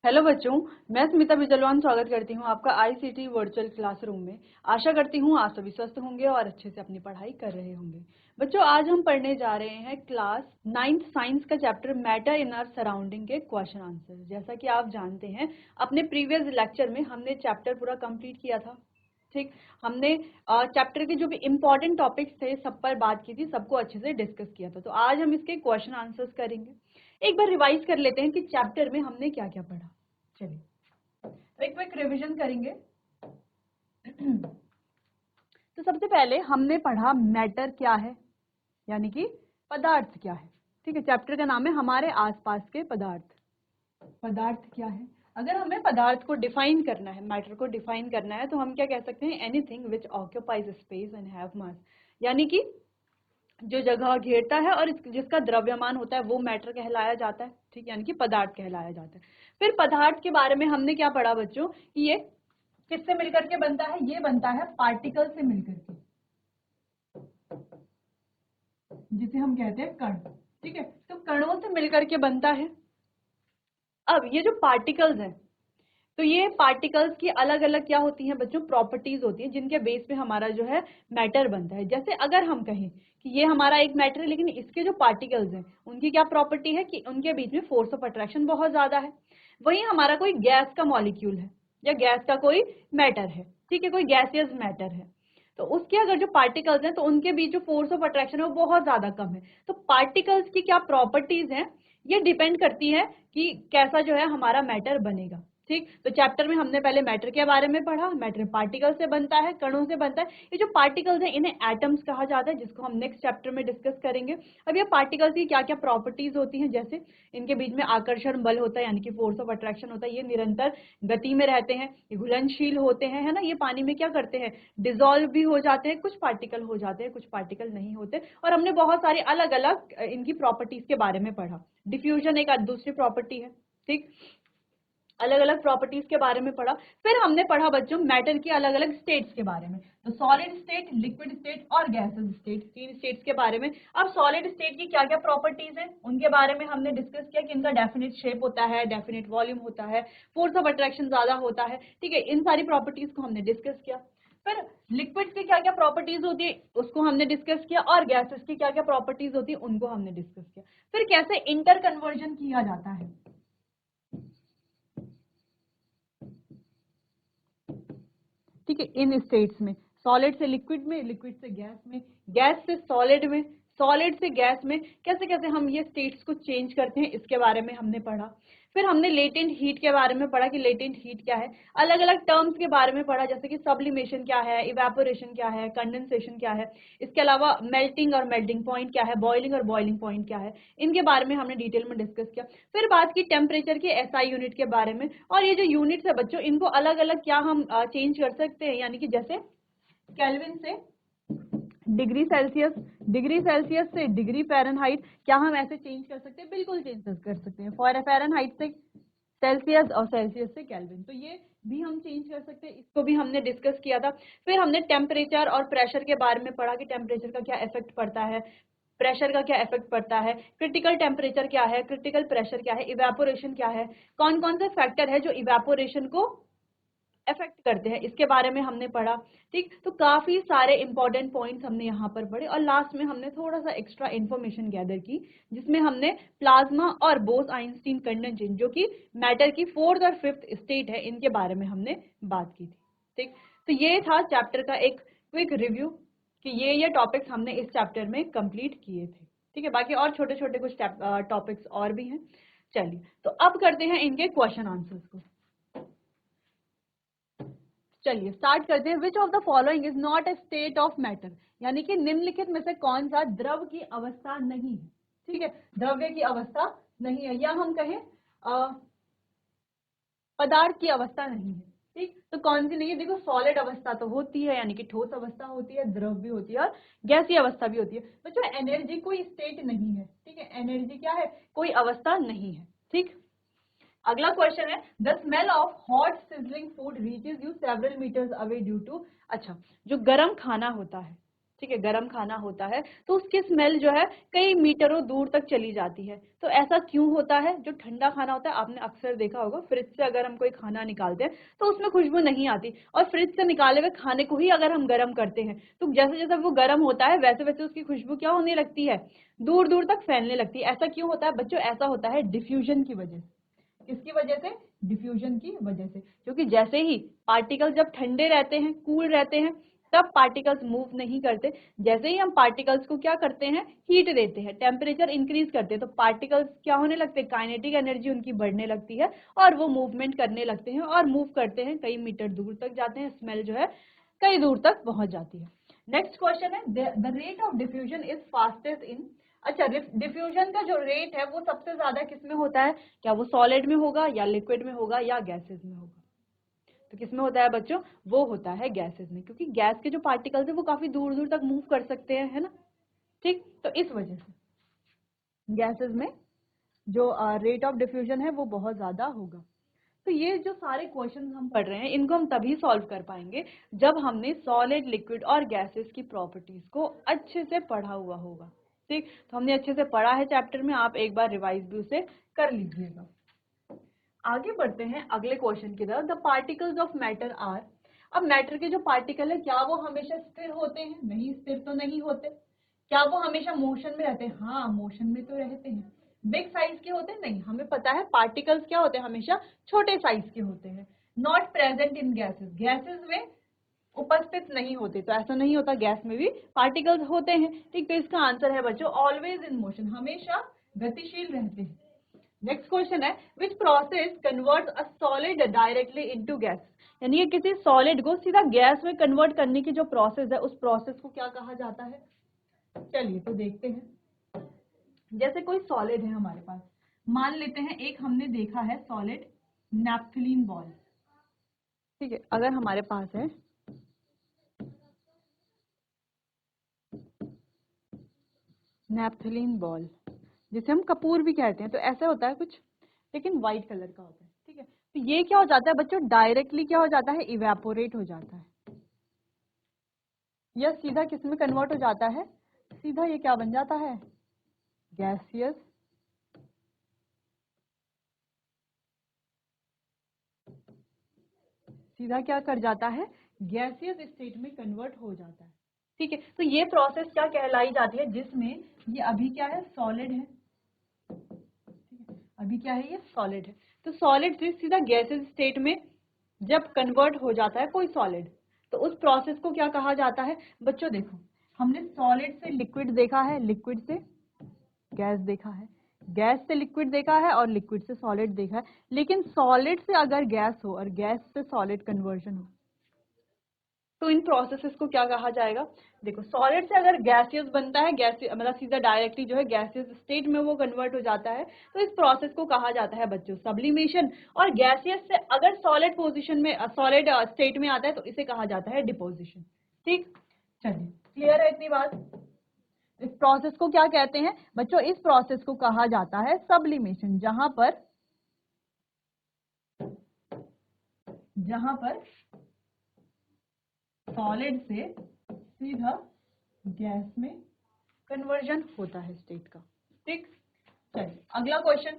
Hello बच्चों, मैं स्मिता बिजलवान स्वागत करती हूँ आपका आईसीटी वर्चुअल क्लासरूम में। आशा करती हूँ आप सभी स्वस्थ होंगे और अच्छे से अपनी पढ़ाई कर रहे होंगे। बच्चों, आज हम पढ़ने जा रहे हैं क्लास 9th साइंस का chapter matter in our surrounding के क्वेश्चन आंसर। जैसा कि आप जानते हैं, अपने प्रीवियस लेक्चर में हमने चैप्टर पूरा कंप्लीट किया था। ठीक, हमने चैप्टर के जो भी इम्पोर्टेंट टॉपिक्स थे सब पर बात की थी, सबको अच्छे से डिस्कस किया था। तो आज हम इसके क्वेश्चन आंसर्स करेंगे। एक बार रिवाइज कर लेते हैं कि चैप्टर में हमने क्या क्या पढ़ा। चलिए, तो एक क्विक रिवीजन करेंगे। तो सबसे पहले हमने पढ़ा मैटर क्या है, यानी कि पदार्थ क्या है। ठीक है, चैप्टर का नाम है हमारे आसपास के पदार्थ। पदार्थ क्या है? अगर हमें पदार्थ को डिफाइन करना है, मैटर को डिफाइन करना है, तो हम क्या कह सकते हैं? Anything which occupies space and have मास, यानी कि जो जगह घेरता है और जिसका द्रव्यमान होता है वो मैटर कहलाया जाता है। ठीक, यानी कि पदार्थ कहलाया जाता है। फिर पदार्थ के बारे में हमने क्या पढ़ा बच्चों कि ये किससे मिलकर के बनता है? ये बनता है पार्टिकल से मिलकर के, जिसे हम कहते हैं कण। ठीक है, तो कणों से मिलकर के बनता है। अब ये जो पार्टिकल्स हैं, तो ये पार्टिकल्स की अलग अलग क्या होती हैं बच्चों? प्रॉपर्टीज होती हैं, जिनके बेस पे हमारा जो है मैटर बनता है। जैसे अगर हम कहें कि ये हमारा एक मैटर है, लेकिन इसके जो पार्टिकल्स हैं उनकी क्या प्रॉपर्टी है कि उनके बीच में फोर्स ऑफ अट्रैक्शन बहुत ज्यादा है। वहीं हमारा कोई गैस का मॉलिक्यूल है या गैस का कोई मैटर है, ठीक है, कोई गैसियस मैटर है, तो उसके अगर जो पार्टिकल्स हैं तो उनके बीच जो फोर्स ऑफ अट्रैक्शन है वो बहुत ज्यादा कम है। तो पार्टिकल्स की क्या प्रॉपर्टीज हैं, ये डिपेंड करती है कि कैसा जो है हमारा मैटर बनेगा। ठीक, तो चैप्टर में हमने पहले मैटर के बारे में पढ़ा। मैटर पार्टिकल से बनता है, कणों से बनता है। ये जो पार्टिकल्स हैं इन्हें एटम्स कहा जाता है, जिसको हम नेक्स्ट चैप्टर में डिस्कस करेंगे। अब ये पार्टिकल्स की क्या क्या प्रॉपर्टीज होती हैं, जैसे इनके बीच में आकर्षण बल होता है, यानी कि फोर्स ऑफ अट्रैक्शन होता है। ये निरंतर गति में रहते हैं, ये घुलनशील होते हैं, है ना। ये पानी में क्या करते हैं? डिजोल्व भी हो जाते हैं, कुछ पार्टिकल हो जाते हैं, कुछ पार्टिकल नहीं होते। और हमने बहुत सारी अलग अलग इनकी प्रॉपर्टीज के बारे में पढ़ा। डिफ्यूजन एक दूसरी प्रॉपर्टी है। ठीक, अलग अलग प्रॉपर्टीज के बारे में पढ़ा। फिर हमने पढ़ा बच्चों मैटर की अलग अलग स्टेट्स के बारे में। तो सॉलिड स्टेट, लिक्विड स्टेट और गैसेस स्टेट, तीन स्टेट्स के बारे में। अब सॉलिड स्टेट की क्या क्या प्रॉपर्टीज हैं उनके बारे में हमने डिस्कस किया कि इनका डेफिनेट शेप होता है, डेफिनेट वॉल्यूम होता है, फोर्स ऑफ अट्रैक्शन ज्यादा होता है। ठीक है, इन सारी प्रॉपर्टीज को हमने डिस्कस किया। फिर लिक्विड की क्या क्या प्रॉपर्टीज होती है उसको हमने डिस्कस किया, और गैसेस की क्या क्या प्रॉपर्टीज होती है उनको हमने डिस्कस किया। फिर कैसे इंटर कन्वर्जन किया जाता है, ठीक है, इन स्टेट्स में, सॉलिड से लिक्विड में, लिक्विड से गैस में, गैस से सॉलिड में, सॉलिड से गैस में, कैसे कैसे हम ये स्टेट्स को चेंज करते हैं इसके बारे में हमने पढ़ा। फिर हमने लेटेंट हीट के बारे में पढ़ा कि लेटेंट हीट क्या है। अलग अलग टर्म्स के बारे में पढ़ा, जैसे कि सब्लिमेशन क्या है, इवेपोरेशन क्या है, कंडेंसेशन क्या है, इसके अलावा मेल्टिंग और मेल्टिंग पॉइंट क्या है, बॉइलिंग और बॉइलिंग पॉइंट क्या है, इनके बारे में हमने डिटेल में डिस्कस किया। फिर बात की टेम्परेचर के एसआई यूनिट के बारे में। और ये जो यूनिट्स है बच्चों, इनको अलग अलग क्या हम चेंज कर सकते हैं, यानी कि जैसे केल्विन से डिग्री सेल्सियस, डिग्री सेल्सियस से डिग्री फ़ारेनहाइट, क्या हम ऐसे चेंज कर सकते हैं? बिल्कुल चेंज कर सकते हैं। फ़ारेनहाइट से सेल्सियस और सेल्सियस से केल्विन, तो ये भी हम चेंज कर सकते हैं, इसको भी हमने डिस्कस किया था। फिर हमने टेम्परेचर और प्रेशर के बारे में पढ़ा कि टेम्परेचर का क्या इफेक्ट पड़ता है, प्रेशर का क्या इफेक्ट पड़ता है, क्रिटिकल टेम्परेचर क्या है, क्रिटिकल प्रेशर क्या है, इवेपोरेशन क्या है, कौन कौन से फैक्टर है जो इवेपोरेशन को इफेक्ट करते हैं, इसके बारे में हमने पढ़ा। ठीक, तो काफी सारे इंपॉर्टेंट पॉइंट्स हमने यहाँ पर पढ़े, और लास्ट में हमने थोड़ा सा एक्स्ट्रा इन्फॉर्मेशन गैदर की, जिसमें हमने प्लाज्मा और बोस आइंस्टीन कंडेंसेशन, जो कि मैटर की 4th और 5th स्टेट है, इनके बारे में हमने बात की थी। ठीक, तो ये था चैप्टर का एक क्विक रिव्यू कि ये टॉपिक्स हमने इस चैप्टर में कंप्लीट किए थे। ठीक है, बाकी और छोटे छोटे कुछ टॉपिक्स और भी हैं। चलिए, तो अब करते हैं इनके क्वेश्चन आंसर्स को। चलिए स्टार्ट करते हैं। Which of the following is not a state of matter, यानी कि निम्नलिखित में से कौन सा द्रव की अवस्था नहीं है। ठीक है, द्रव्य की अवस्था नहीं है, या हम कहें पदार्थ की अवस्था नहीं है। ठीक, तो कौन सी नहीं है? देखो, सॉलिड अवस्था तो होती है, यानी कि ठोस अवस्था होती है, द्रव भी होती है और गैसीय अवस्था भी होती है। बच्चों, एनर्जी कोई स्टेट नहीं है। ठीक है, एनर्जी क्या है? कोई अवस्था नहीं है। ठीक, अगला क्वेश्चन है, the smell of hot sizzling food reaches you several metres away due to. अच्छा, जो गर्म खाना होता है, ठीक है, गर्म खाना होता है तो उसकी स्मेल जो है कई मीटरों दूर तक चली जाती है। तो ऐसा क्यों होता है? जो ठंडा खाना होता है, आपने अक्सर देखा होगा फ्रिज से अगर हम कोई खाना निकालते हैं तो उसमें खुशबू नहीं आती, और फ्रिज से निकाले हुए खाने को ही अगर हम गर्म करते हैं तो जैसे जैसे वो गर्म होता है वैसे वैसे उसकी खुशबू क्या होने लगती है, दूर दूर तक फैलने लगती है। ऐसा क्यों होता है बच्चों? ऐसा होता है डिफ्यूजन की वजह से। किसकी वजह से? डिफ्यूजन की वजह से। क्योंकि जैसे ही पार्टिकल जब ठंडे रहते हैं, कूल रहते हैं, तब पार्टिकल्स मूव नहीं करते। जैसे ही हम पार्टिकल्स को क्या करते हैं, हीट देते हैं, टेम्परेचर इंक्रीज करते हैं, तो पार्टिकल्स क्या होने लगते हैं, काइनेटिक एनर्जी उनकी बढ़ने लगती है और वो मूवमेंट करने लगते हैं और मूव करते हैं, कई मीटर दूर तक जाते हैं, स्मेल जो है कई दूर तक पहुंच जाती है। नेक्स्ट क्वेश्चन है, the rate of diffusion is fastest in. अच्छा, डिफ्यूजन का जो रेट है वो सबसे ज्यादा किसमें होता है? क्या वो सॉलिड में होगा या लिक्विड में होगा या गैसेस में होगा? तो किसमें होता है बच्चों? वो होता है गैसेस में, क्योंकि गैस के जो पार्टिकल्स है वो काफी दूर दूर तक मूव कर सकते हैं, है ना। ठीक, तो इस वजह से गैसेस में जो रेट ऑफ डिफ्यूजन है वो बहुत ज्यादा होगा। तो ये जो सारे क्वेश्चन हम पढ़ रहे हैं इनको हम तभी सॉल्व कर पाएंगे जब हमने सॉलिड, लिक्विड और गैसेस की प्रॉपर्टीज को अच्छे से पढ़ा हुआ होगा। ठीक, तो हमने अच्छे से पढ़ा है चैप्टर में, आप एक बार रिवाइज भी उसे कर लीजिएगा। आगे बढ़ते हैं अगले क्वेश्चन की तरफ। The particles of matter are. अब मैटर के जो पार्टिकल है क्या वो हमेशा स्थिर होते हैं? नहीं, स्थिर तो नहीं होते। क्या वो हमेशा मोशन में रहते हैं? हाँ, मोशन में तो रहते हैं। बिग साइज के होते हैं? नहीं, हमें पता है पार्टिकल्स क्या होते हैं, हमेशा छोटे साइज के होते हैं। Not present in gases. Gases में उपस्थित नहीं होते, तो ऐसा नहीं होता, गैस में भी पार्टिकल्स होते हैं। ठीक, तो इसका आंसर है बच्चों ऑलवेज इन मोशन, हमेशा गतिशील रहते हैं। नेक्स्ट क्वेश्चन है, which process converts a solid directly into gas. यानी ये किसी सॉलिड को सीधा गैस में कन्वर्ट करने की जो प्रोसेस है उस प्रोसेस को क्या कहा जाता है? चलिए तो देखते हैं। जैसे कोई सॉलिड है हमारे पास, मान लेते हैं एक हमने देखा है सॉलिड नैप्थलीन बॉल। ठीक है, अगर हमारे पास है नैप्थलीन बॉल, जिसे हम कपूर भी कहते हैं, तो ऐसा होता है कुछ, लेकिन व्हाइट कलर का होता है। ठीक है, तो ये क्या हो जाता है बच्चों, डायरेक्टली क्या हो जाता है, इवेपोरेट हो जाता है। या सीधा किस में कन्वर्ट हो जाता है? सीधा ये क्या बन जाता है, गैसियस सीधा क्या कर जाता है, गैसियस स्टेट में कन्वर्ट हो जाता है। ठीक है, तो ये प्रोसेस क्या कहलाई जाती है, जिसमें ये अभी क्या है, सॉलिड है। अभी क्या है, ये सॉलिड है। तो सॉलिड से सीधा गैसेस स्टेट में जब कन्वर्ट हो जाता है कोई सॉलिड, तो उस प्रोसेस को क्या कहा जाता है बच्चों? देखो, हमने सॉलिड से लिक्विड देखा है, लिक्विड से गैस देखा है, गैस से लिक्विड देखा है और लिक्विड से सॉलिड देखा है। लेकिन सॉलिड से अगर गैस हो और गैस से सॉलिड कन्वर्जन हो तो इन प्रोसेसेस को क्या कहा जाएगा? देखो, सॉलिड से अगर गैसियस बनता है, गैस मतलब सीधा डायरेक्टली जो है गैसियस स्टेट में वो कन्वर्ट हो जाता है, तो इस प्रोसेस को कहा जाता है बच्चों सब्लिमेशन। और गैसियस से अगर सॉलिड पोजीशन में, सॉलिड स्टेट में आता है, तो इसे कहा जाता है डिपोजिशन। ठीक, चलिए क्लियर है इतनी बात? इस प्रोसेस को क्या कहते हैं बच्चों? इस प्रोसेस को कहा जाता है सब्लिमेशन, जहां पर सॉलिड से सीधा गैस में कन्वर्जन होता है स्टेट का। ठीक, चलिए अगला क्वेश्चन।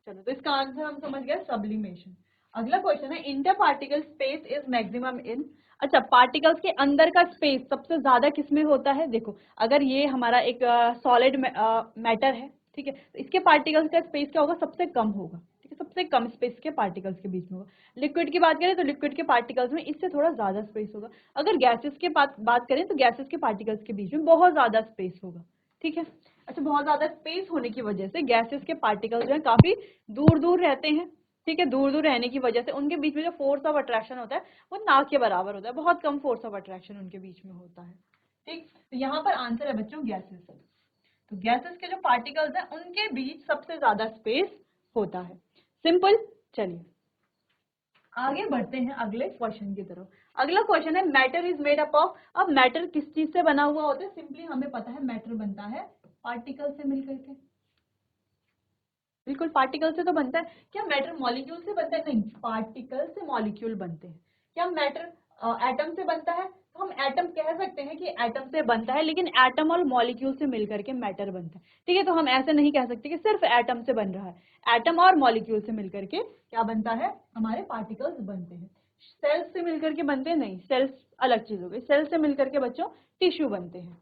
चलो, तो इसका आंसर हम समझ गए, सब्लिमेशन। अगला क्वेश्चन है, inter particle space is maximum in. अच्छा, पार्टिकल्स के अंदर का स्पेस सबसे ज्यादा किसमें होता है? देखो, अगर ये हमारा एक सॉलिड मैटर है, ठीक है, तो इसके पार्टिकल्स का स्पेस क्या होगा, सबसे कम होगा। ठीक है, सबसे कम स्पेस के पार्टिकल्स के बीच में होगा। लिक्विड की बात करें तो लिक्विड के पार्टिकल्स में इससे थोड़ा ज्यादा स्पेस होगा। अगर गैसेस के बात करें तो गैसेस के पार्टिकल्स के बीच में बहुत ज्यादा स्पेस होगा। ठीक है, अच्छा, बहुत ज्यादा स्पेस होने की वजह से गैसेस के पार्टिकल्स जो है काफी दूर दूर रहते हैं। ठीक है, दूर दूर रहने की वजह से उनके बीच में जो फोर्स ऑफ अट्रैक्शन होता है वो ना के बराबर होता है, बहुत कम फोर्स ऑफ अट्रैक्शन उनके बीच में होता है। ठीक, तो यहाँ पर आंसर है बच्चों गैसेस। तो गैसेस के जो पार्टिकल्स हैं उनके बीच सबसे ज्यादा स्पेस होता है। सिंपल। चलिए आगे बढ़ते हैं अगले क्वेश्चन की तरफ। अगला क्वेश्चन है, matter is made up of. अब मैटर किस चीज से बना हुआ होता है? सिंपली हमें पता है मैटर बनता है पार्टिकल से मिलकर के। बिल्कुल, पार्टिकल से तो बनता है। क्या मैटर मॉलिक्यूल से बनता है? नहीं, पार्टिकल से मॉलिक्यूल बनते हैं। क्या मैटर एटम से बनता है? तो हम एटम कह सकते हैं कि एटम से बनता है, लेकिन एटम और मॉलिक्यूल से मिलकर के मैटर बनता है, ठीक है। तो हम ऐसे नहीं कह सकते कि सिर्फ एटम से बन रहा है, एटम और मॉलिक्यूल से मिलकर के क्या बनता है, हमारे पार्टिकल्स बनते हैं। सेल्स से मिलकर के बनते हैं नहीं, सेल्स अलग चीज हो गई, सेल्स से मिलकर के बच्चों टिश्यू बनते हैं।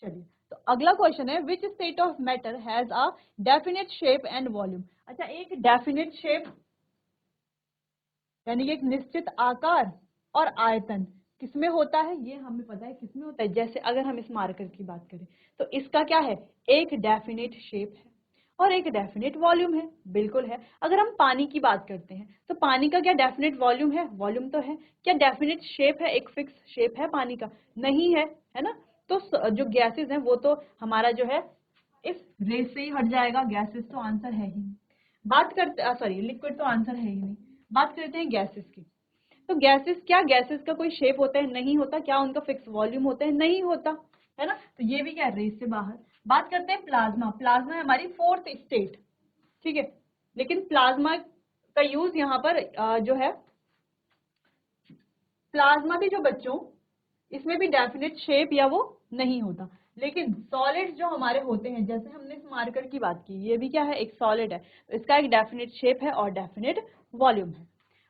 चलिए, तो अगला क्वेश्चन है, which state of matter has a definite shape and volume. अच्छा, एक डेफिनेट शेप यानी कि एक निश्चित आकार और आयतन किसमें होता है, ये हमें पता है किसमें होता है। जैसे अगर हम इस मार्कर की बात करें तो इसका क्या है, एक डेफिनेट शेप है और एक डेफिनेट वॉल्यूम है, बिल्कुल है। अगर हम पानी की बात करते हैं तो पानी का क्या डेफिनेट वॉल्यूम है, वॉल्यूम तो है। क्या डेफिनेट शेप है, एक फिक्स शेप है पानी का, नहीं है, है ना। तो जो गैसेस हैं वो तो हमारा जो है इस रेस से ही हट जाएगा, गैसेस तो आंसर है ही नहीं। बात करते सॉरी लिक्विड तो आंसर है ही नहीं। बात करते हैं गैसेस की। तो गैसेस, क्या गैसेस का कोई शेप होता है, नहीं होता। क्या उनका फिक्स वॉल्यूम होता है, नहीं होता, है ना। तो ये भी क्या है, रेस से बाहर। बात करते हैं प्लाज्मा। प्लाज्मा है हमारी फोर्थ स्टेट, ठीक है। लेकिन प्लाज्मा का यूज यहाँ पर जो है, प्लाज्मा भी जो बच्चों, इसमें भी डेफिनेट शेप या वो नहीं होता। लेकिन सॉलिड्स जो हमारे होते हैं, जैसे हमने इस मार्कर की बात की, ये भी क्या है, एक सॉलिड है, तो इसका एक डेफिनेट शेप है और डेफिनेट वॉल्यूम है।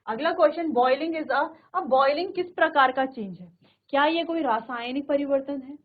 अगला क्वेश्चन, बॉइलिंग इज अब बॉइलिंग किस प्रकार का चेंज है, क्या ये कोई रासायनिक परिवर्तन है,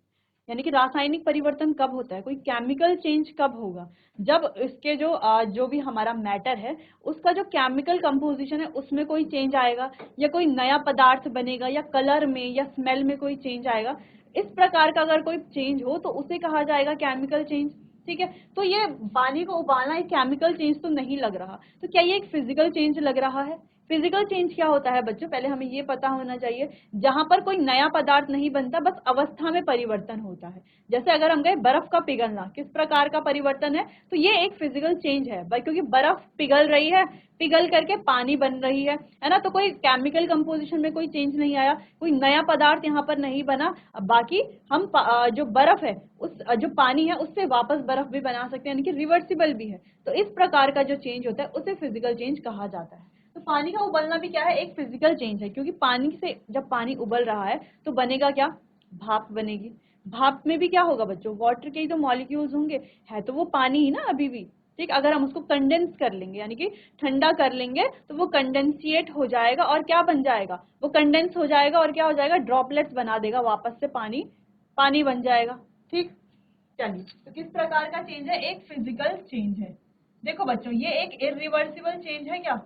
यानी कि रासायनिक परिवर्तन कब होता है, कोई केमिकल चेंज कब होगा, जब इसके जो भी हमारा मैटर है उसका जो केमिकल कंपोजिशन है उसमें कोई चेंज आएगा, या कोई नया पदार्थ बनेगा, या कलर में या स्मेल में कोई चेंज आएगा। इस प्रकार का अगर कोई चेंज हो तो उसे कहा जाएगा केमिकल चेंज, ठीक है। तो ये पानी को उबालना एक केमिकल चेंज तो नहीं लग रहा, तो क्या ये एक फिजिकल चेंज लग रहा है। फिजिकल चेंज क्या होता है बच्चों, पहले हमें ये पता होना चाहिए, जहां पर कोई नया पदार्थ नहीं बनता, बस अवस्था में परिवर्तन होता है। जैसे अगर हम गए बर्फ का पिघलना, किस प्रकार का परिवर्तन है, तो ये एक फिजिकल चेंज है भाई, क्योंकि बर्फ पिघल रही है, पिघल करके पानी बन रही है ना। तो कोई केमिकल कंपोजिशन में कोई चेंज नहीं आया, कोई नया पदार्थ यहाँ पर नहीं बना। अब बाकी हम जो बर्फ है उस जो पानी है उससे वापस बर्फ भी बना सकते हैं, यानी कि रिवर्सिबल भी है। तो इस प्रकार का जो चेंज होता है उसे फिजिकल चेंज कहा जाता है। तो पानी का उबलना भी क्या है, एक फिजिकल चेंज है, क्योंकि पानी से जब पानी उबल रहा है तो बनेगा क्या, भाप बनेगी। भाप में भी क्या होगा बच्चों, वाटर के ही तो मॉलिक्यूल्स होंगे, है तो वो पानी ही ना अभी भी, ठीक। अगर हम उसको कंडेंस कर लेंगे यानी कि ठंडा कर लेंगे तो वो कंडेंसिएट हो जाएगा और क्या बन जाएगा, वो कंडेंस हो जाएगा और क्या हो जाएगा, ड्रॉपलेट्स बना देगा, वापस से पानी पानी बन जाएगा, ठीक। चलिए, तो किस प्रकार का चेंज है, एक फिजिकल चेंज है। देखो बच्चों, ये एक इरिवर्सिबल चेंज है, क्या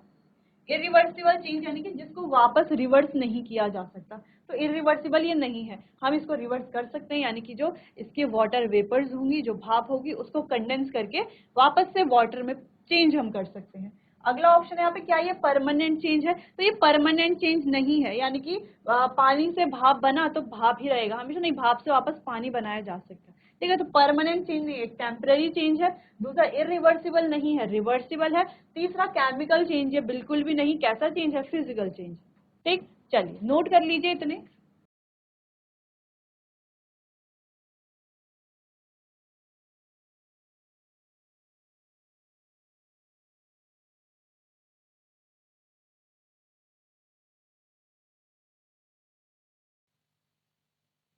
इरिवर्सिबल चेंज, यानी कि जिसको वापस रिवर्स नहीं किया जा सकता। तो इरिवर्सिबल ये नहीं है, हम इसको रिवर्स कर सकते हैं, यानी कि जो इसके वाटर वेपर्स होंगी, जो भाप होगी, उसको कंडेंस करके वापस से वाटर में चेंज हम कर सकते हैं। अगला ऑप्शन है यहाँ पे, क्या ये परमानेंट चेंज है, तो ये परमानेंट चेंज नहीं है, यानी कि पानी से भाप बना तो भाप ही रहेगा, हमेशा नहीं, भाप से वापस पानी बनाया जा सकता है, ठीक है। तो परमानेंट चेंज नहीं है, टेम्पररी चेंज है। दूसरा, इरिवर्सिबल नहीं है, रिवर्सिबल है। तीसरा, केमिकल चेंज है, बिल्कुल भी नहीं, कैसा चेंज है, फिजिकल चेंज, ठीक। चलिए, नोट कर लीजिए इतने।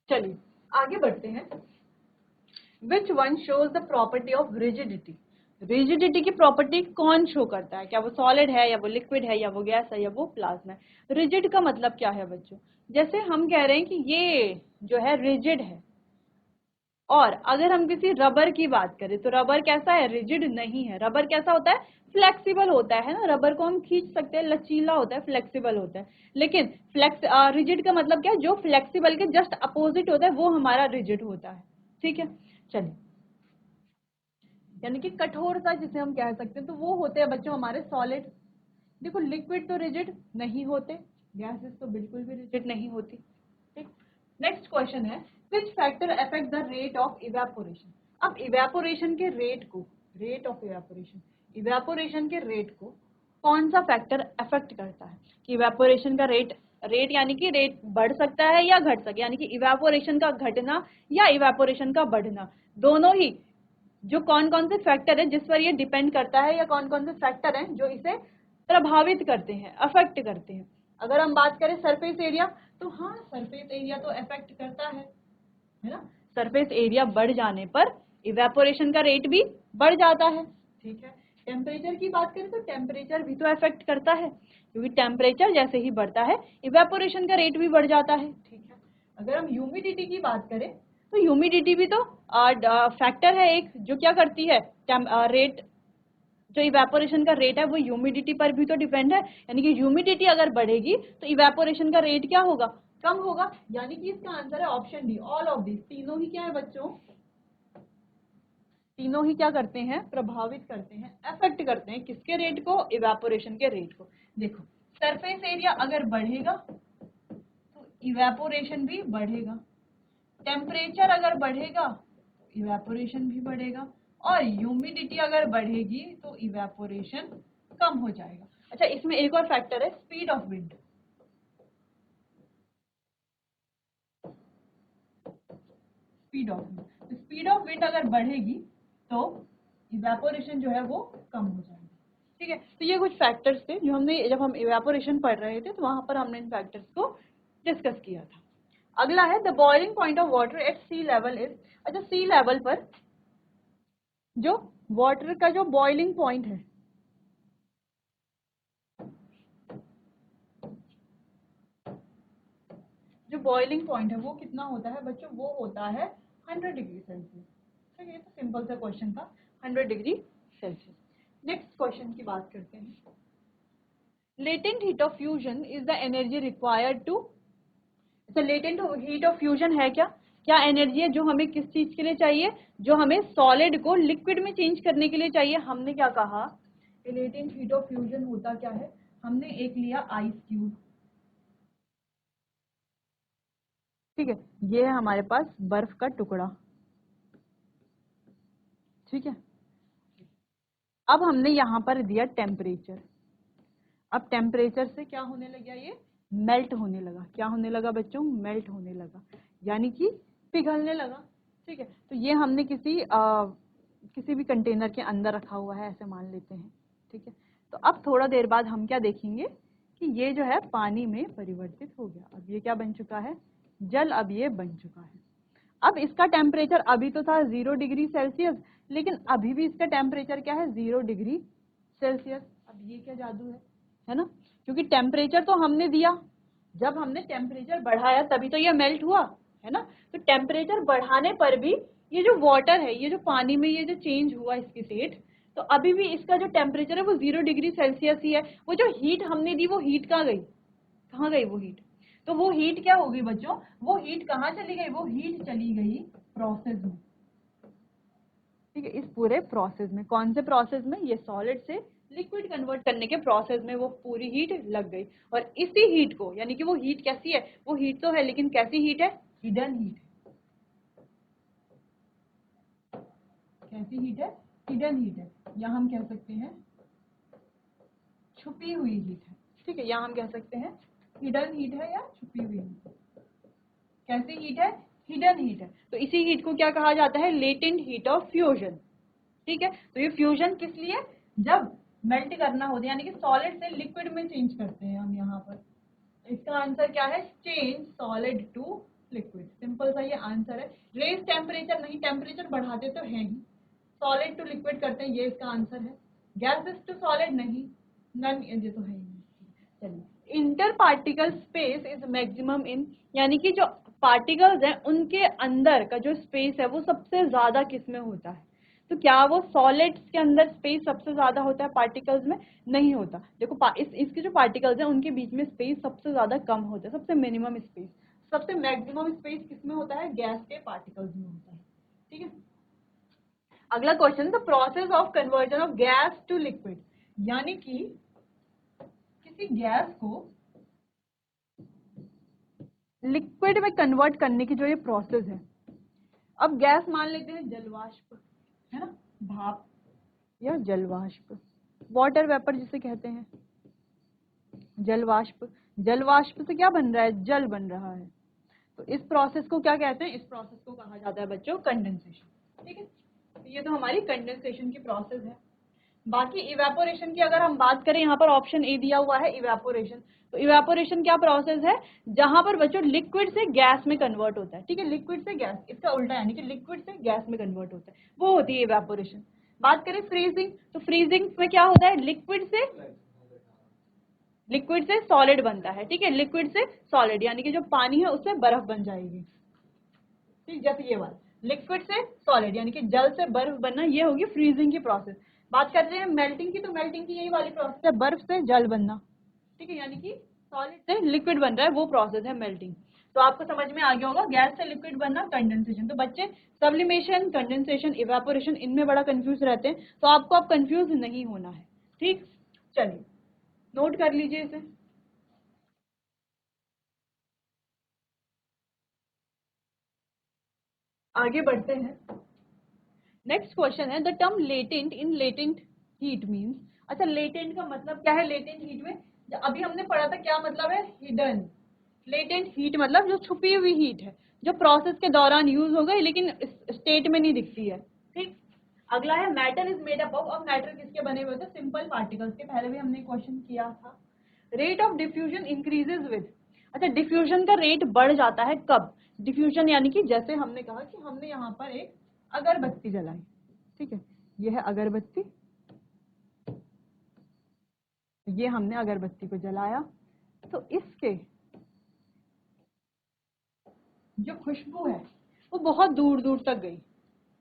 चलिए, आगे बढ़ते हैं। Which one shows the property of rigidity, rigidity की प्रॉपर्टी कौन शो करता है, क्या वो सॉलिड है, या वो लिक्विड है, या वो गैस है, या वो प्लाज्मा है। रिजिड का मतलब क्या है बच्चों, जैसे हम कह रहे हैं कि ये जो है रिजिड है, और अगर हम किसी रबर की बात करें तो रबर कैसा है, रिजिड नहीं है। रबर कैसा होता है, फ्लेक्सिबल होता है ना, रबर को हम खींच सकते हैं, लचीला होता है, फ्लेक्सिबल होता है। लेकिन रिजिड का मतलब क्या है, जो फ्लेक्सिबल के जस्ट अपोजिट होता है वो हमारा रिजिड होता है, ठीक है। चलिए, यानी कि कठोरता जिसे हम कह सकते हैं, तो वो होते हैं बच्चों हमारे सॉलिड। देखो, लिक्विड तो रिजिड नहीं होते, गैसेस तो बिल्कुल भी रिजिड नहीं होती, ठीक। नेक्स्ट क्वेश्चन है, which factor affect the rate of evaporation. अब इवेपोरेशन के रेट को, रेट ऑफ इवेपोरेशन, इवेपोरेशन के रेट को कौन सा फैक्टर अफेक्ट करता है, कि इवेपोरेशन का रेट, रेट यानी कि रेट बढ़ सकता है या घट सकता है, यानी कि इवेपोरेशन का घटना या इवेपोरेशन का बढ़ना, दोनों ही, जो कौन कौन से फैक्टर है जिस पर ये डिपेंड करता है, या कौन कौन से फैक्टर हैं जो इसे प्रभावित करते हैं, अफेक्ट करते हैं। अगर हम बात करें सरफेस एरिया, तो हाँ सरफेस एरिया तो अफेक्ट करता है ना। सरफेस एरिया बढ़ जाने पर इवेपोरेशन का रेट भी बढ़ जाता है, ठीक है। टेम्परेचर की बात करें तो टेम्परेचर भी तो अफेक्ट करता है, क्योंकि टेम्परेचर जैसे ही बढ़ता है इवेपोरेशन का रेट भी बढ़ जाता है, ठीक है। अगर हम ह्यूमिडिटी की बात करें तो ह्यूमिडिटी भी तो फैक्टर है एक, जो क्या करती है रेट, जो इवेपोरेशन का रेट है वो ह्यूमिडिटी पर भी तो डिपेंड है। यानी कि ह्यूमिडिटी अगर बढ़ेगी तो इवेपोरेशन का रेट क्या होगा, कम होगा। यानी कि इसका आंसर है option D, all of this. तीनों ही क्या है बच्चों, तीनों ही क्या करते हैं, प्रभावित करते हैं, अफेक्ट करते हैं किसके रेट को, इवेपोरेशन के रेट को। देखो सरफेस एरिया अगर बढ़ेगा तो इवेपोरेशन भी बढ़ेगा, टेम्परेचर अगर बढ़ेगा तो इवेपोरेशन भी बढ़ेगा, और ह्यूमिडिटी अगर बढ़ेगी तो इवेपोरेशन कम हो जाएगा। अच्छा इसमें एक और फैक्टर है, speed of wind. Speed of wind अगर बढ़ेगी तो इवेपोरेशन जो है वो कम हो जाएगा, ठीक है। तो ये कुछ फैक्टर्स थे जो हमने जब हम इवेपोरेशन पढ़ रहे थे तो वहां पर हमने इन फैक्टर्स को डिस्कस किया था। अगला है the boiling point of water at sea level is. अच्छा सी लेवल पर जो वाटर का जो बॉइलिंग पॉइंट है, जो बॉइलिंग पॉइंट है वो कितना होता है बच्चों, वो होता है 100 डिग्री सेल्सियस, ठीक है। तो सिंपल सा क्वेश्चन था, 100 डिग्री सेल्सियस। नेक्स्ट क्वेश्चन की बात करते हैं। Latent heat of fusion is the energy required to. अच्छा लेटेंट हीट ऑफ फ्यूजन है क्या, क्या एनर्जी है जो हमें किस चीज के लिए चाहिए, जो हमें सॉलिड को लिक्विड में चेंज करने के लिए चाहिए। हमने क्या कहा, लेटेंट हीट ऑफ फ्यूजन होता क्या है, हमने एक लिया आइस क्यूब, ठीक है। ये है हमारे पास बर्फ का टुकड़ा, ठीक है। अब हमने यहाँ पर दिया टेम्परेचर, अब टेम्परेचर से क्या होने लगा, ये मेल्ट होने लगा। क्या होने लगा बच्चों, मेल्ट होने लगा, यानी कि पिघलने लगा, ठीक है। तो ये हमने किसी भी कंटेनर के अंदर रखा हुआ है ऐसे मान लेते हैं, ठीक है। तो अब थोड़ा देर बाद हम क्या देखेंगे कि ये जो है पानी में परिवर्तित हो गया। अब ये क्या बन चुका है, जल, अब ये बन चुका है। अब इसका टेम्परेचर अभी तो था 0 डिग्री सेल्सियस, लेकिन अभी भी इसका टेम्परेचर क्या है, 0 डिग्री सेल्सियस। अब ये क्या जादू है ना, क्योंकि टेम्परेचर तो हमने दिया, जब हमने टेम्परेचर बढ़ाया तभी तो ये मेल्ट हुआ, है ना। तो टेम्परेचर बढ़ाने पर भी ये जो वाटर है, ये जो पानी में ये जो चेंज हुआ इसकी स्टेट, तो अभी भी इसका जो टेम्परेचर है वो 0 डिग्री सेल्सियस ही है। वो जो हीट हमने दी वो हीट कहाँ गई, कहाँ गई वो हीट, तो वो हीट क्या होगी बच्चों, वो हीट कहाँ चली गई, वो हीट चली गई प्रोसेस में, ठीक है। इस पूरे प्रोसेस में, कौन से प्रोसेस में, ये सॉलिड से लिक्विड कन्वर्ट करने के प्रोसेस में वो पूरी हीट लग गई। और इसी हीट को, यानी कि वो हीट कैसी है, वो हीट तो है लेकिन कैसी हीट है, हिडन हीट है। कैसी हीट है, हिडन हीट है, या हम कह सकते हैं छुपी हुई हीट है, ठीक है। या हम कह सकते हैं हिडन हीट है या छुपी हुई हीट है। कैसी हीट है, हिडन हीट है। तो इसी हीट को क्या कहा जाता है, लेटेंट हीट ऑफ फ्यूजन, ठीक है। तो ये फ्यूजन किस लिए, जब मेल्ट करना होता है, यानी कि सॉलिड से लिक्विड में चेंज करते हैं हम यहाँ पर। इसका आंसर क्या है, change solid to liquid, simple सा ये आंसर है। रेज टेम्परेचर नहीं, टेम्परेचर बढ़ाते तो हैं ही, सॉलिड टू लिक्विड करते हैं, ये इसका आंसर है। गैसेस टू सॉलिड नहीं, नन, ये तो है ही नहीं। चलिए, inter particle space is maximum in, यानी कि जो पार्टिकल्स हैं उनके अंदर का जो स्पेस है वो सबसे ज्यादा किस में होता है, तो क्या वो सॉलिड्स के अंदर स्पेस सबसे ज्यादा होता है पार्टिकल्स में, नहीं होता। देखो इसके जो पार्टिकल्स हैं उनके बीच में स्पेस सबसे ज्यादा कम होता है, सबसे मिनिमम स्पेस, सबसे मैक्सिमम स्पेस किस में होता है, गैस के पार्टिकल्स में होता है, ठीक है। अगला question, the process of conversion of gas to liquid, यानी कि किसी गैस को लिक्विड में कन्वर्ट करने की जो ये प्रोसेस है। अब गैस मान लेते हैं जलवाष्प, है ना, भाप या जलवाष्प, वाटर वेपर जिसे कहते हैं, जलवाष्प। जलवाष्प से क्या बन रहा है, जल बन रहा है। तो इस प्रोसेस को क्या कहते हैं, इस प्रोसेस को कहा जाता है बच्चों कंडेंसेशन, ठीक है। तो ये तो हमारी कंडेंसेशन की प्रोसेस है। बाकी इवेपोरेशन की अगर हम बात करें, यहाँ पर ऑप्शन ए दिया हुआ है इवेपोरेशन। तो इवेपोरेशन क्या प्रोसेस है, जहां पर बच्चों लिक्विड से गैस में कन्वर्ट होता है, ठीक है, लिक्विड से गैस, इसका उल्टा यानी कि लिक्विड से गैस में कन्वर्ट होता है, वो होती है इवेपोरेशन। बात करें फ्रीजिंग, तो फ्रीजिंग में क्या होता है, लिक्विड से सॉलिड बनता है, ठीक है, लिक्विड से सॉलिड यानी कि जो पानी है उसमें बर्फ बन जाएगी, ठीक, जैसे ये वाला लिक्विड से सॉलिड यानी कि जल से बर्फ बनना, ये होगी फ्रीजिंग की प्रोसेस। बात करते हैं मेल्टिंग की, तो मेल्टिंग की यही वाली प्रोसेस है, बर्फ से जल बनना, ठीक है, यानी कि सॉलिड से लिक्विड बन रहा है, वो प्रोसेस है मेल्टिंग। तो आपको समझ में आ गया होगा, गैस से लिक्विड बनना कंडेंसेशन। तो बच्चे सब्लिमेशन, कंडेंसेशन, इवेपोरेशन, इनमें बड़ा कंफ्यूज रहते हैं, तो आपको अब कंफ्यूज नहीं होना है, ठीक। चलिए नोट कर लीजिए इसे। आगे बढ़ते हैं। नेक्स्ट क्वेश्चन है, the term latent in latent heat means. अच्छा, लेटेंट का मतलब क्या है लेटेंट हीट में, अभी हमने पढ़ा था क्या मतलब है, हिडन। लेटेंट हीट मतलब जो छुपी हुई हीट है, जो प्रोसेस के दौरान यूज हो गई लेकिन स्टेट में नहीं दिखती है, ठीक। अगला है matter is made up of, और मैटर किसके बने हुए थे, सिंपल पार्टिकल्स के, पहले भी हमने क्वेश्चन किया था। Rate of diffusion increases with. अच्छा, डिफ्यूजन का रेट बढ़ जाता है कब, डिफ्यूजन यानी कि जैसे हमने कहा कि हमने यहाँ पर एक अगरबत्ती जलाई, ठीक है, ये है अगरबत्ती, ये हमने अगरबत्ती को जलाया, तो इसके जो खुशबू है वो बहुत दूर दूर तक गई,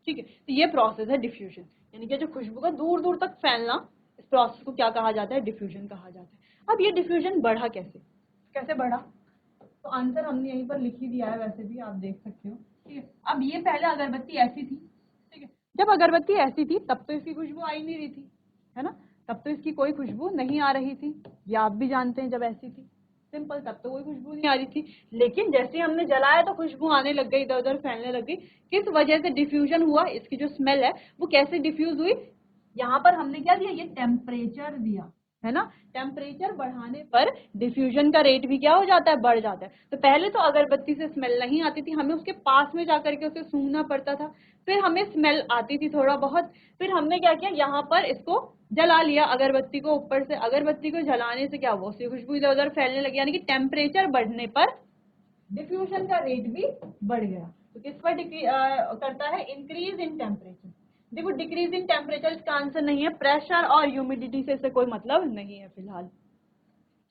ठीक है, तो ये प्रोसेस है डिफ्यूजन, यानी कि जो खुशबू का दूर दूर तक फैलना, इस प्रोसेस को क्या कहा जाता है, डिफ्यूजन कहा जाता है। अब ये डिफ्यूजन बढ़ा कैसे, कैसे बढ़ा, तो आंसर हमने यहीं पर लिख ही दिया है, वैसे भी आप देख सकते हो, ठीक है। अब ये पहले अगरबत्ती ऐसी थी, ठीक है, जब अगरबत्ती ऐसी थी तब तो इसकी खुशबू आ ही नहीं रही थी, है ना, तब तो इसकी कोई खुशबू नहीं आ रही थी, ये आप भी जानते हैं, जब ऐसी थी सिंपल, तब तो कोई खुशबू नहीं आ रही थी। लेकिन जैसे हमने जलाया तो खुशबू आने लग गई, इधर उधर फैलने लग गई, किस वजह से डिफ्यूजन हुआ, इसकी जो स्मेल है वो कैसे डिफ्यूज हुई, यहाँ पर हमने क्या दिया, ये टेम्परेचर दिया, है ना, टेम्परेचर बढ़ाने पर डिफ्यूजन का रेट भी क्या हो जाता है, बढ़ जाता है। तो पहले तो अगरबत्ती से स्मेल नहीं आती थी, हमें उसके पास में जाकर के उसे सूंघना पड़ता था, फिर हमें स्मेल आती थी थोड़ा बहुत, फिर हमने क्या किया, यहाँ पर इसको जला लिया अगरबत्ती को, ऊपर से अगरबत्ती को जलाने से क्या हुआ, उसकी खुशबू इधर उधर फैलने लगी, यानी कि टेम्परेचर बढ़ने पर डिफ्यूजन का रेट भी बढ़ गया। तो किस पर करता है, इंक्रीज इन टेम्परेचर। देखो डिक्रीज इन टेम्परेचर इसका आंसर नहीं है, प्रेशर और ह्यूमिडिटी से इससे कोई मतलब नहीं है फिलहाल।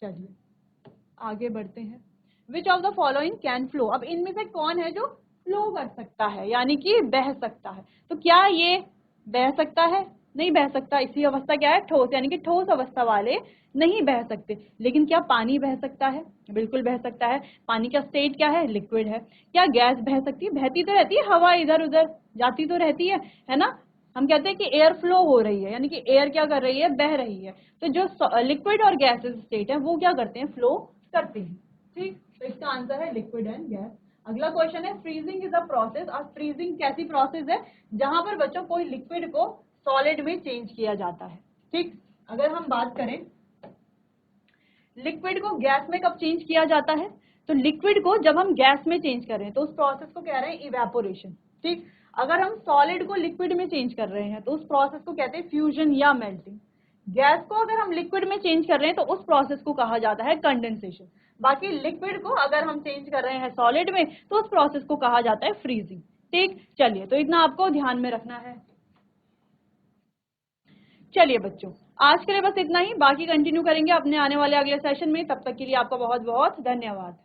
चलिए आगे बढ़ते हैं। Which of the following can flow, अब इनमें से कौन है जो फ्लो कर सकता है, यानी कि बह सकता है, तो क्या ये बह सकता है, नहीं बह सकता, इसी अवस्था क्या है, ठोस, यानी कि ठोस अवस्था वाले नहीं बह सकते। लेकिन क्या पानी बह सकता है, बिल्कुल बह सकता है, पानी का स्टेट क्या है, लिक्विड है। क्या गैस बह सकती है, बहती तो रहती है, हवा इधर उधर जाती तो रहती है ना, हम कहते हैं कि एयर फ्लो हो रही है, यानी कि एयर क्या कर रही है, बह रही है। तो जो लिक्विड और गैसेस स्टेट है वो क्या करते हैं, फ्लो करते हैं, ठीक। तो इसका आंसर है लिक्विड एंड गैस। अगला क्वेश्चन है, फ्रीजिंग इज अ प्रोसेस, और फ्रीजिंग कैसी प्रोसेस है, जहां पर बच्चों कोई लिक्विड को सॉलिड में चेंज किया जाता है, ठीक। अगर हम बात करें लिक्विड को गैस में कब चेंज किया जाता है, तो लिक्विड को जब हम गैस में चेंज कर रहे हैं तो उस प्रोसेस को कह रहे हैं इवेपोरेशन, ठीक। अगर हम सॉलिड को लिक्विड में चेंज कर रहे हैं तो उस प्रोसेस को कहते हैं फ्यूजन या मेल्टिंग। गैस को अगर हम लिक्विड में चेंज कर रहे हैं तो उस प्रोसेस को कहा जाता है कंडेंसेशन। बाकी लिक्विड को अगर हम चेंज कर रहे हैं सॉलिड में तो उस प्रोसेस को कहा जाता है फ्रीजिंग, ठीक। चलिए, तो इतना आपको ध्यान में रखना है। चलिए बच्चों, आज के लिए बस इतना ही, बाकी कंटिन्यू करेंगे अपने आने वाले अगले सेशन में, तब तक के लिए आपका बहुत बहुत धन्यवाद।